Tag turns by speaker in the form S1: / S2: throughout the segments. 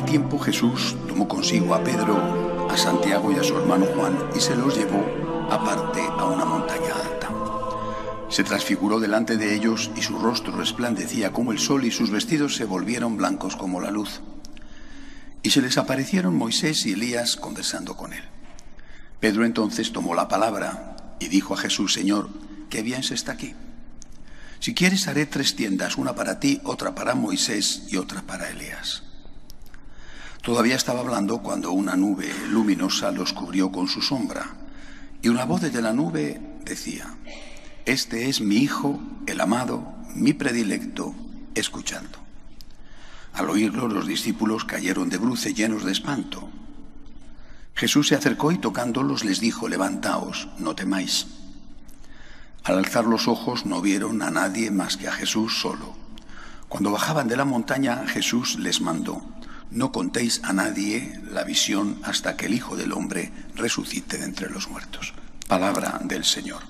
S1: tiempo Jesús tomó consigo a Pedro, a Santiago y a su hermano Juan y se los llevó aparte a una montaña alta. Se transfiguró delante de ellos y su rostro resplandecía como el sol y sus vestidos se volvieron blancos como la luz. Y se les aparecieron Moisés y Elías conversando con él. Pedro entonces tomó la palabra y dijo a Jesús: Señor, qué bien se está aquí. Si quieres haré 3 tiendas, una para ti, otra para Moisés y otra para Elías. Todavía estaba hablando cuando una nube luminosa los cubrió con su sombra, y una voz desde la nube decía: Este es mi Hijo, el amado, mi predilecto, escuchadlo. Al oírlo, los discípulos cayeron de bruces llenos de espanto. Jesús se acercó y tocándolos les dijo: Levantaos, no temáis. Al alzar los ojos no vieron a nadie más que a Jesús solo. Cuando bajaban de la montaña, Jesús les mandó: No contéis a nadie la visión hasta que el Hijo del Hombre resucite de entre los muertos. Palabra del Señor.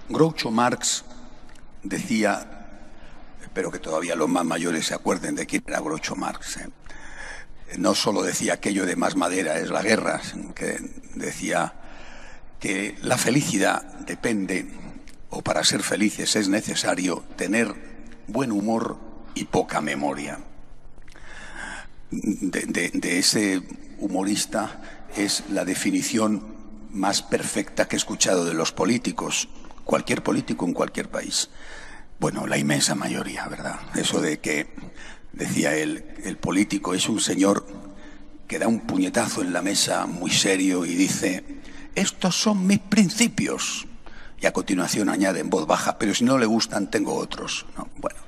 S1: Groucho Marx decía, espero que todavía los más mayores se acuerden de quién era Groucho Marx, no solo decía aquello de más madera es la guerra, sino que decía que la felicidad depende, o para ser felices es necesario tener buen humor y poca memoria. De ese humorista es la definición más perfecta que he escuchado de los políticos, cualquier político en cualquier país. Bueno, la inmensa mayoría, ¿verdad? Eso de que, decía él, el político es un señor que da un puñetazo en la mesa muy serio y dice: estos son mis principios. Y a continuación añade en voz baja: pero si no le gustan, tengo otros. ¿No? Bueno,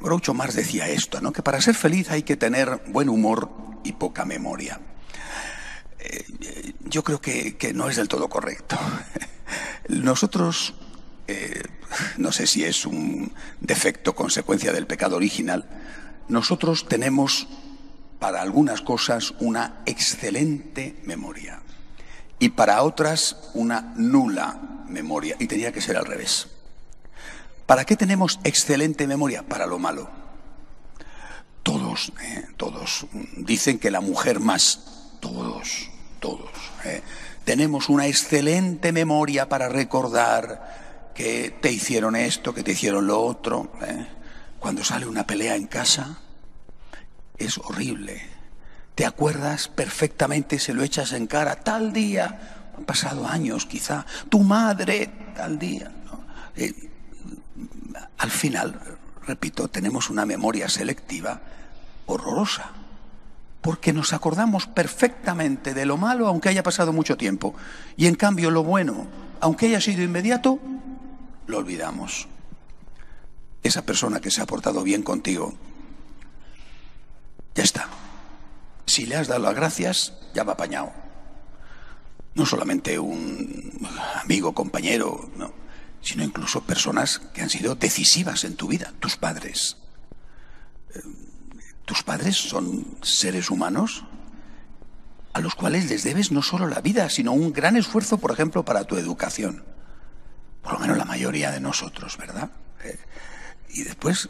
S1: Groucho Marx decía esto, ¿no? Que para ser feliz hay que tener buen humor y poca memoria. Yo creo que no es del todo correcto. Nosotros, no sé si es un defecto consecuencia del pecado original, nosotros tenemos para algunas cosas una excelente memoria y para otras una nula memoria, y tenía que ser al revés. ¿Para qué tenemos excelente memoria? Para lo malo. Todos dicen que la mujer más, todos. Tenemos una excelente memoria para recordar que te hicieron esto, que te hicieron lo otro. Cuando sale una pelea en casa, es horrible. Te acuerdas perfectamente, se lo echas en cara, tal día, han pasado años quizá, tu madre, tal día. ¿No? Al final, repito, tenemos una memoria selectiva horrorosa, porque nos acordamos perfectamente de lo malo aunque haya pasado mucho tiempo, y en cambio lo bueno, aunque haya sido inmediato, lo olvidamos. Esa persona que se ha portado bien contigo, ya está. Si le has dado las gracias, ya va apañado. No solamente un amigo, compañero, no, sino incluso personas que han sido decisivas en tu vida, tus padres. Tus padres son seres humanos a los cuales les debes no solo la vida, sino un gran esfuerzo, por ejemplo, para tu educación. Por lo menos la mayoría de nosotros, ¿verdad? Y después,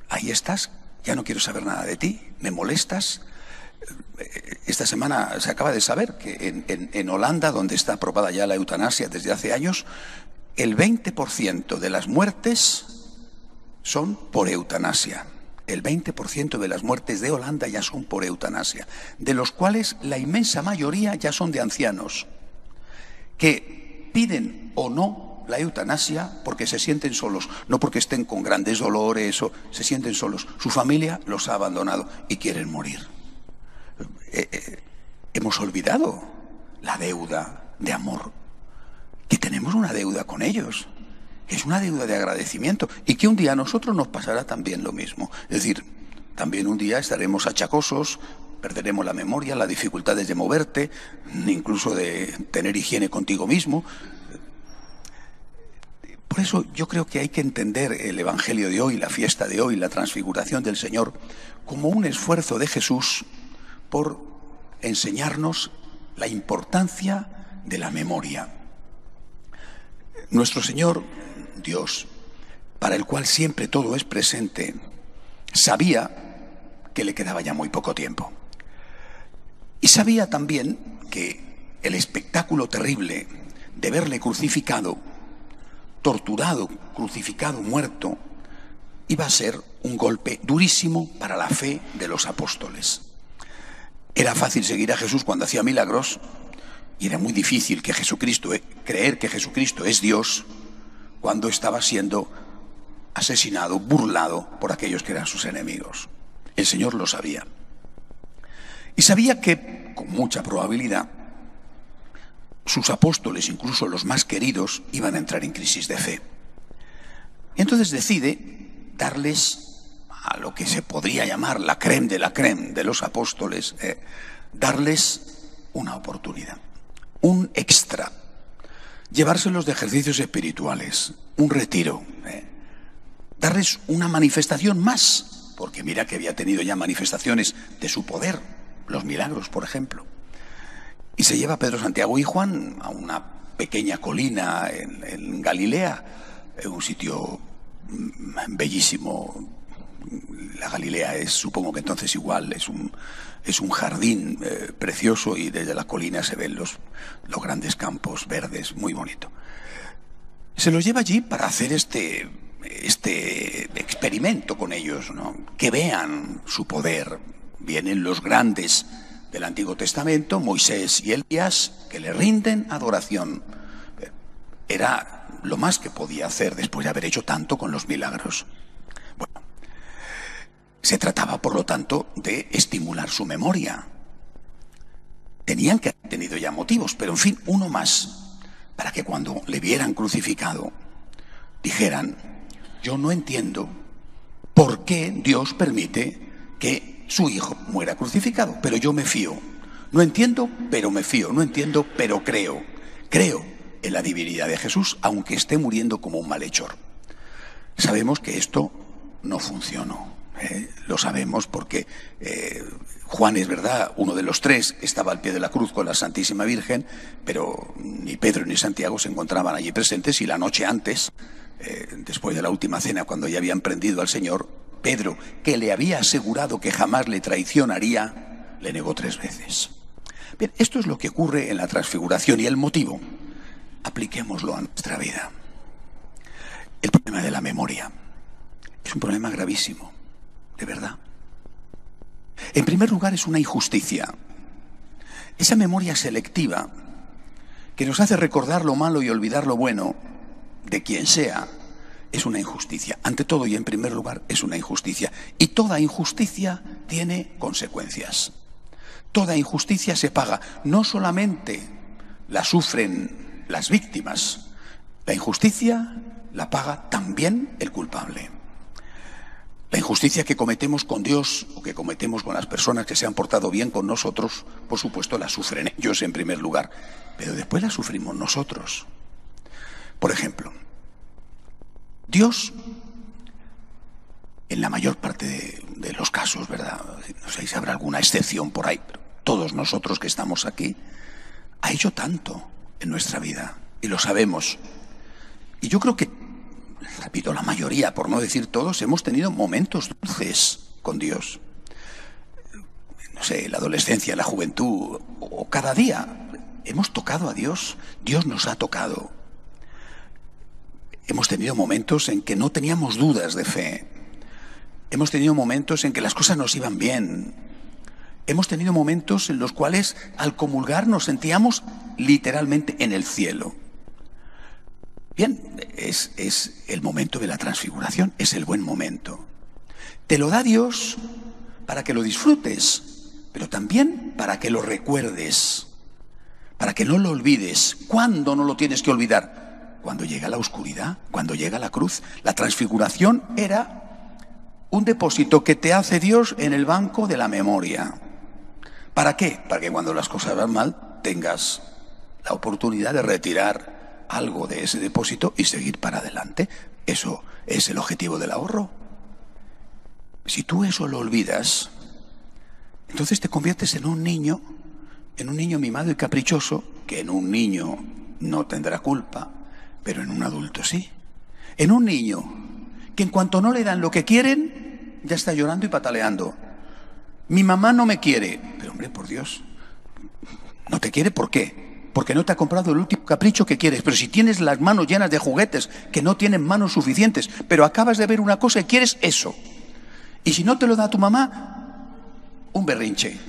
S1: ahí estás, ya no quiero saber nada de ti, me molestas. Esta semana se acaba de saber que en Holanda, donde está aprobada ya la eutanasia desde hace años, el 20% de las muertes son por eutanasia. El 20% de las muertes de Holanda ya son por eutanasia, de los cuales la inmensa mayoría ya son de ancianos, que piden o no la eutanasia porque se sienten solos, no porque estén con grandes dolores, o se sienten solos. Su familia los ha abandonado y quieren morir. Hemos olvidado la deuda de amor, que tenemos una deuda con ellos. Es una deuda de agradecimiento y que un día a nosotros nos pasará también lo mismo. Es decir, también un día estaremos achacosos, perderemos la memoria, las dificultades de moverte, incluso de tener higiene contigo mismo. Por eso yo creo que hay que entender el Evangelio de hoy, la fiesta de hoy, la transfiguración del Señor, como un esfuerzo de Jesús por enseñarnos la importancia de la memoria. Nuestro Señor Dios, para el cual siempre todo es presente, sabía que le quedaba ya muy poco tiempo. Y sabía también que el espectáculo terrible de verle crucificado, torturado, crucificado, muerto, iba a ser un golpe durísimo para la fe de los apóstoles. Era fácil seguir a Jesús cuando hacía milagros y era muy difícil creer que Jesucristo es Dios cuando estaba siendo asesinado, burlado por aquellos que eran sus enemigos. El Señor lo sabía. Y sabía que, con mucha probabilidad, sus apóstoles, incluso los más queridos, iban a entrar en crisis de fe. Y entonces decide darles a lo que se podría llamar la crème de los apóstoles, darles una oportunidad, un extra, llevárselos de ejercicios espirituales, un retiro, darles una manifestación más, porque mira que había tenido ya manifestaciones de su poder, los milagros, por ejemplo. Y se lleva a Pedro, Santiago y Juan a una pequeña colina en Galilea, en un sitio bellísimo. La Galilea es, supongo que entonces igual, es un jardín precioso, y desde la colina se ven los grandes campos verdes, muy bonito. Se los lleva allí para hacer este experimento con ellos, ¿no? Que vean su poder. Vienen los grandes del Antiguo Testamento, Moisés y Elías, que le rinden adoración. Era lo más que podía hacer después de haber hecho tanto con los milagros. Bueno, se trataba, por lo tanto, de estimular su memoria. Tenían que haber tenido ya motivos, pero en fin, uno más, para que cuando le vieran crucificado, dijeran: yo no entiendo por qué Dios permite que su hijo muera crucificado, pero yo me fío. No entiendo, pero me fío. No entiendo, pero creo. Creo en la divinidad de Jesús, aunque esté muriendo como un malhechor. Sabemos que esto no funcionó. Lo sabemos porque Juan, es verdad, uno de los tres, estaba al pie de la cruz con la Santísima Virgen, pero ni Pedro ni Santiago se encontraban allí presentes, y la noche antes, después de la última cena, cuando ya habían prendido al Señor, Pedro, que le había asegurado que jamás le traicionaría, le negó 3 veces. Bien, esto es lo que ocurre en la transfiguración, y el motivo, apliquémoslo a nuestra vida. El problema de la memoria es un problema gravísimo, de verdad. En primer lugar, es una injusticia. Esa memoria selectiva que nos hace recordar lo malo y olvidar lo bueno de quien sea, es una injusticia. Ante todo y en primer lugar, es una injusticia. Y toda injusticia tiene consecuencias. Toda injusticia se paga. No solamente la sufren las víctimas, la injusticia la paga también el culpable. La injusticia que cometemos con Dios o que cometemos con las personas que se han portado bien con nosotros, por supuesto la sufren ellos en primer lugar, pero después la sufrimos nosotros. Por ejemplo, Dios, en la mayor parte de los casos, ¿verdad? No sé si habrá alguna excepción por ahí, pero todos nosotros que estamos aquí, ha hecho tanto en nuestra vida, y lo sabemos. Y yo creo que, repito, la mayoría, por no decir todos, hemos tenido momentos dulces con Dios. No sé, la adolescencia, la juventud, o cada día hemos tocado a Dios. Dios nos ha tocado. Hemos tenido momentos en que no teníamos dudas de fe. Hemos tenido momentos en que las cosas nos iban bien. Hemos tenido momentos en los cuales al comulgar nos sentíamos literalmente en el cielo. Bien, es el momento de la transfiguración, es el buen momento. Te lo da Dios para que lo disfrutes, pero también para que lo recuerdes, para que no lo olvides. ¿Cuándo no lo tienes que olvidar? Cuando llega la oscuridad, cuando llega la cruz. La transfiguración era un depósito que te hace Dios en el banco de la memoria. ¿Para qué? Para que cuando las cosas van mal tengas la oportunidad de retirar algo de ese depósito y seguir para adelante. Eso es el objetivo del ahorro. Si tú eso lo olvidas, entonces te conviertes en un niño mimado y caprichoso, que en un niño no tendrá culpa, pero en un adulto sí. en un niño que en cuanto no le dan lo que quieren, ya está llorando y pataleando. Mi mamá no me quiere. Pero hombre, por Dios, ¿no te quiere por qué? Porque no te ha comprado el último capricho que quieres. Pero si tienes las manos llenas de juguetes que no tienen manos suficientes, pero acabas de ver una cosa y quieres eso. Y si no te lo da tu mamá, un berrinche.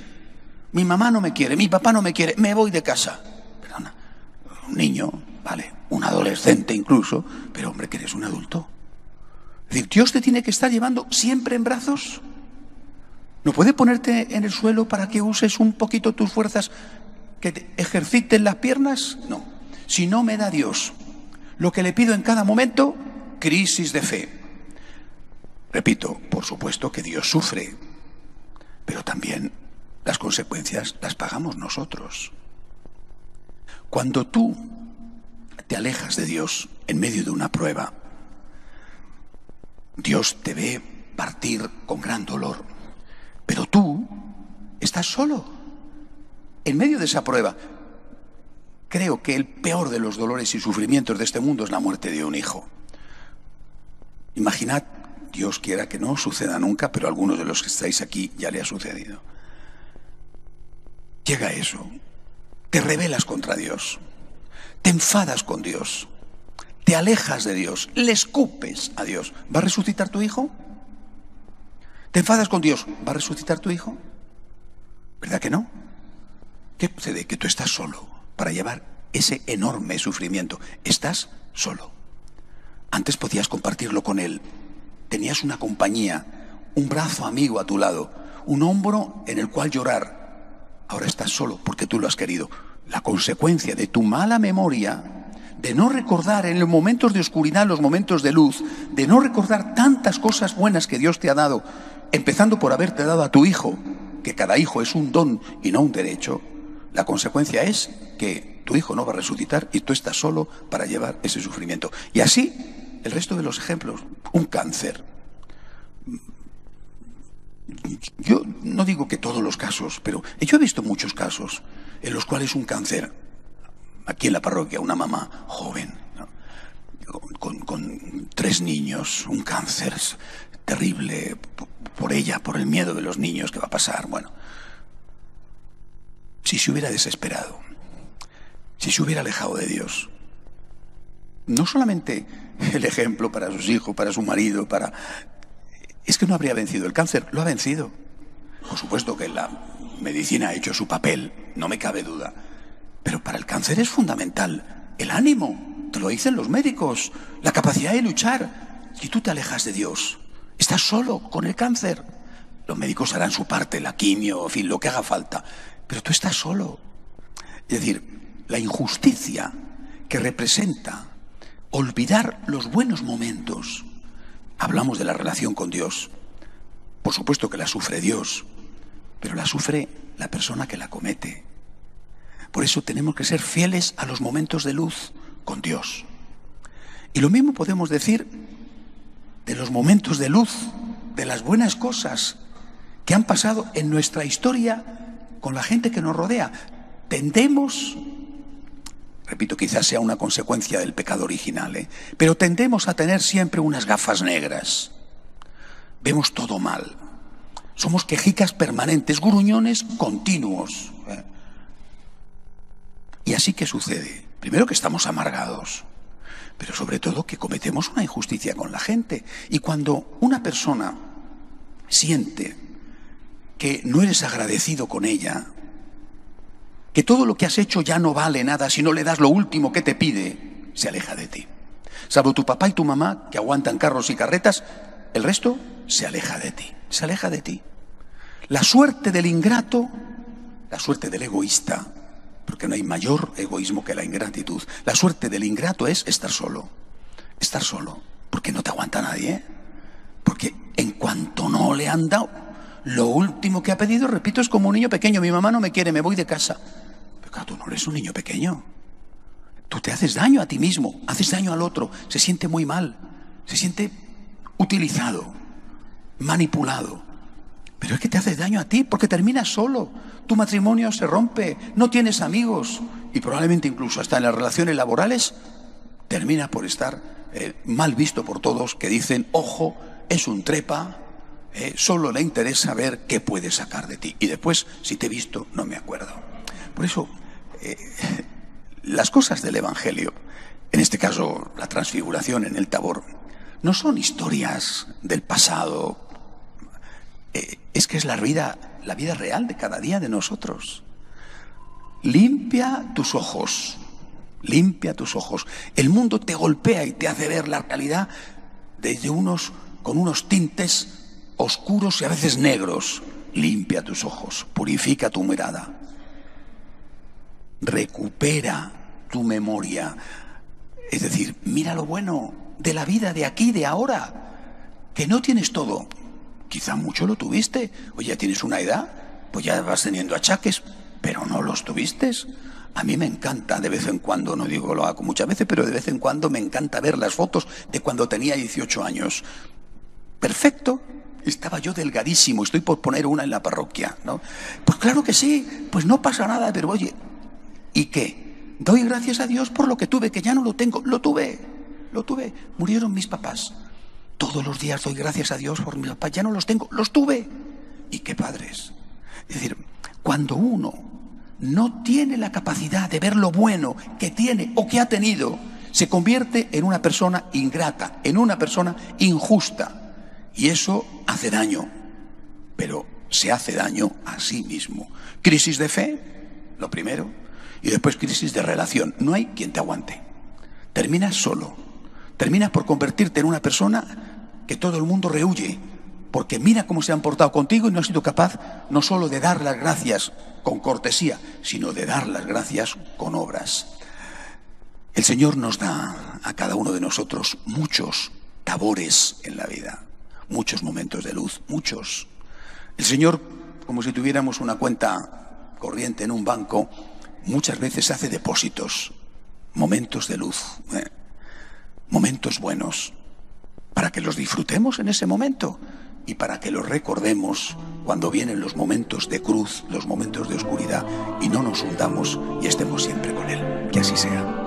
S1: Mi mamá no me quiere, mi papá no me quiere, me voy de casa. Perdona, un niño, vale, un adolescente incluso, pero hombre, que eres un adulto. Es decir, Dios te tiene que estar llevando siempre en brazos. ¿No puede ponerte en el suelo para que uses un poquito tus fuerzas, que te ejerciten las piernas? No. Si no me da Dios lo que le pido en cada momento, crisis de fe. Repito, por supuesto que Dios sufre, pero también las consecuencias las pagamos nosotros. Cuando tú te alejas de Dios en medio de una prueba, Dios te ve partir con gran dolor. Pero tú estás solo en medio de esa prueba. Creo que el peor de los dolores y sufrimientos de este mundo es la muerte de un hijo. Imaginad, Dios quiera que no suceda nunca, pero a algunos de los que estáis aquí ya le ha sucedido. Llega eso, te rebelas contra Dios, te enfadas con Dios, te alejas de Dios, le escupes a Dios. ¿Va a resucitar tu hijo? ¿Te enfadas con Dios? ¿Va a resucitar tu hijo? ¿Verdad que no? ¿Qué sucede? Que tú estás solo para llevar ese enorme sufrimiento. Estás solo. Antes podías compartirlo con él. Tenías una compañía, un brazo amigo a tu lado, un hombro en el cual llorar. Ahora estás solo porque tú lo has querido. La consecuencia de tu mala memoria, de no recordar en los momentos de oscuridad, los momentos de luz, de no recordar tantas cosas buenas que Dios te ha dado, empezando por haberte dado a tu hijo, que cada hijo es un don y no un derecho, la consecuencia es que tu hijo no va a resucitar y tú estás solo para llevar ese sufrimiento. Y así, el resto de los ejemplos. Un cáncer. Yo no digo que todos los casos, pero yo he visto muchos casos en los cuales un cáncer, aquí en la parroquia, una mamá joven, ¿no?, con 3 niños, un cáncer terrible por ella, por el miedo de los niños que va a pasar. Bueno, si se hubiera desesperado, si se hubiera alejado de Dios, no solamente el ejemplo para sus hijos, para su marido, es que no habría vencido el cáncer, lo ha vencido. Por supuesto que la medicina ha hecho su papel, no me cabe duda, pero para el cáncer es fundamental el ánimo, te lo dicen los médicos, la capacidad de luchar. Si tú te alejas de Dios, estás solo con el cáncer. Los médicos harán su parte, la quimio, en fin, lo que haga falta, pero tú estás solo. Es decir, la injusticia que representa olvidar los buenos momentos. Hablamos de la relación con Dios. Por supuesto que la sufre Dios, pero la sufre la persona que la comete. Por eso tenemos que ser fieles a los momentos de luz con Dios. Y lo mismo podemos decir de los momentos de luz, de las buenas cosas que han pasado en nuestra historia con la gente que nos rodea. Tendemos, repito, quizás sea una consecuencia del pecado original, pero tendemos a tener siempre unas gafas negras. Vemos todo mal. Somos quejicas permanentes, gruñones continuos. Y así que sucede. Primero que estamos amargados, pero sobre todo que cometemos una injusticia con la gente. Y cuando una persona siente que no eres agradecido con ella, que todo lo que has hecho ya no vale nada si no le das lo último que te pide, se aleja de ti. Salvo tu papá y tu mamá, que aguantan carros y carretas, el resto se aleja de ti, se aleja de ti. La suerte del ingrato, la suerte del egoísta, porque no hay mayor egoísmo que la ingratitud. La suerte del ingrato es estar solo, porque no te aguanta nadie, porque en cuanto no le han dado lo último que ha pedido, repito, es como un niño pequeño. Mi mamá no me quiere, me voy de casa. Pero claro, tú no eres un niño pequeño. Tú te haces daño a ti mismo, haces daño al otro, se siente muy mal, se siente utilizado, manipulado. Pero es que te haces daño a ti porque terminas solo. Tu matrimonio se rompe, no tienes amigos y probablemente incluso hasta en las relaciones laborales termina por estar mal visto por todos, que dicen, ojo, es un trepa, solo le interesa ver qué puede sacar de ti. Y después, si te he visto, no me acuerdo. Por eso, las cosas del Evangelio, en este caso la transfiguración en el Tabor, no son historias del pasado, es que es la vida real de cada día de nosotros. Limpia tus ojos, limpia tus ojos. El mundo te golpea y te hace ver la realidad con unos tintes oscuros y a veces negros. Limpia tus ojos, purifica tu mirada, recupera tu memoria. Es decir, mira lo bueno de la vida de aquí, de ahora, que no tienes todo. Quizá mucho lo tuviste, o ya tienes una edad, pues ya vas teniendo achaques, pero no los tuviste. A mí me encanta de vez en cuando, no digo lo hago muchas veces, pero de vez en cuando me encanta ver las fotos de cuando tenía 18 años. Perfecto, estaba yo delgadísimo, estoy por poner una en la parroquia, ¿no? Pues claro que sí, pues no pasa nada, pero oye, ¿y qué? Doy gracias a Dios por lo que tuve, que ya no lo tengo, lo tuve, murieron mis papás. Todos los días doy gracias a Dios por mis papás, ya no los tengo, los tuve. ¿Y qué padres? Es decir, cuando uno no tiene la capacidad de ver lo bueno que tiene o que ha tenido, se convierte en una persona ingrata, en una persona injusta. Y eso hace daño, pero se hace daño a sí mismo. Crisis de fe, lo primero, y después crisis de relación. No hay quien te aguante. Terminas solo. Terminas por convertirte en una persona que todo el mundo rehuye, porque mira cómo se han portado contigo y no has sido capaz no solo de dar las gracias con cortesía, sino de dar las gracias con obras. El Señor nos da a cada uno de nosotros muchos tabores en la vida, muchos momentos de luz, muchos. El Señor, como si tuviéramos una cuenta corriente en un banco, muchas veces hace depósitos, momentos de luz, momentos buenos, para que los disfrutemos en ese momento y para que los recordemos cuando vienen los momentos de cruz, los momentos de oscuridad, y no nos hundamos y estemos siempre con Él. Que así sea.